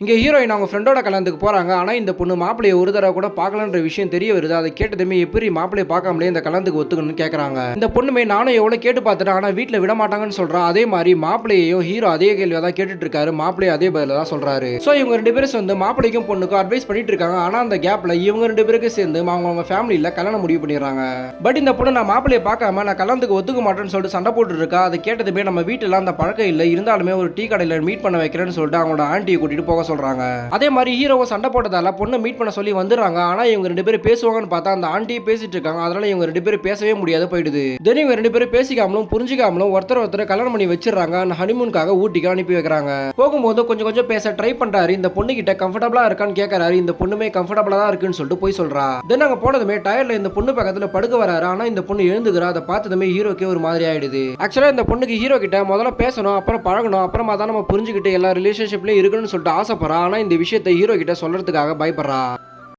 இங்க ஹீரோயின் அவங்க ஃப்ரெண்டோட கல்யாணத்துக்கு போறாங்க. ஆனா இந்த பொண்ணு மாப்பிளைய ஒரு தடவை கூட பார்க்கலன்ற விஷயம் தெரிய வருது. அதை கேட்டதுமே எப்படி மாப்பிளைய பார்க்காமலே இந்த கல்யாணத்துக்கு ஒத்துக்கணும்னு கேக்குறாங்க. இந்த பொண்ணுமே நானும் எவ்வளவு கேட்டு பார்த்துட்டேன், ஆனா வீட்டுல விட மாட்டாங்கன்னு சொல்றா. அதே மாதிரி மாப்பிளையையும் ஹீரோ அதே கேள்வியை தான் கேட்டுட்டு இருக்காரு. மாப்பிளைய அதே பதில தான் சொல்றாரு. சோ இவங்க ரெண்டு பேரும் சேர்ந்து மாப்பிளைக்கும் பொண்ணுக்கும் அட்வைஸ் பண்ணிட்டு இருக்காங்க. ஆனா அந்த கேப்ல இவங்க ரெண்டு பேருக்கு சேர்ந்து அவங்க ஃபேமிலியில கல்யாணம் முடிவு பண்ணிடுறாங்க. பட் இந்த பொண்ணு நான் மாப்பிளைய பார்க்காம நான் கல்யாணத்துக்கு ஒத்துக்க மாட்டேன்னு சொல்லிட்டு சண்டை போட்டு இருக்கா. அதை கேட்டதுமே நம்ம வீட்டுல அந்த பழக்கம் இல்லை, இருந்தாலுமே ஒரு டீ கடையில மீட் பண்ண வைக்கிறேன்னு சொல்லிட்டு அவங்களோட ஆண்டியை கூட்டிட்டு போக சொல்றாங்க. அதே மாதிரி ஹீரோவை சண்டை போட்டதால பொண்ணை மீட் பண்ண சொல்லி வந்துடுறாங்க. ஆனா இவங்க ரெண்டு பேரும் பேசுவாங்கன்னு பார்த்தா அந்த ஆண்டி பேசிட்டு இருக்காங்க. அதனால இவங்க ரெண்டு பேரும் பேசவே முடியாது போயிடுது. தென் இவங்க ரெண்டு பேரும் பேசிக்காமலும் புரிஞ்சிக்காமலும் ஒருத்தர் கல்யாணம் பண்ணி வச்சிடறாங்க. ஹனிமூனுக்காக ஊட்டிக்கு அனுப்பி வைக்கிறாங்க. போகும்போது கொஞ்சம் கொஞ்சம் பேச ட்ரை பண்றாரு. இந்த பொண்ணு கிட்ட கம்ஃபர்டபுளா இருக்கான்னு கேட்கறாரு. இந்த பொண்ணுமே கம்ஃபர்டபுளா தான் இருக்குன்னு சொல்லிட்டு போய் சொல்றா. தென் அங்க போனதுமே டயர்ல இந்த பொண்ணு பக்கத்துல படுக்க வராரு. ஆனா இந்த பொண்ணு எழுந்துக்கிறா. அதை பார்த்ததுமே ஹீரோக்கே ஒரு மாதிரி ஆயிடுது. ஆக்சுவலா இந்த பொண்ணுக்கு ஹீரோ கிட்ட முதல்ல பேசணும், அப்புறம் பழகணும், அப்புறமா தான் நம்ம புரிஞ்சுக்கிட்டு எல்லா ரிலேஷன்ஷிப்லயும் இருக்கணும்னு சொல்லிட்டு ஆசைப்படுறா. ஆனா இந்த விஷயத்தை ஹீரோ கிட்ட சொல்றதுக்காக பயப்படுறா.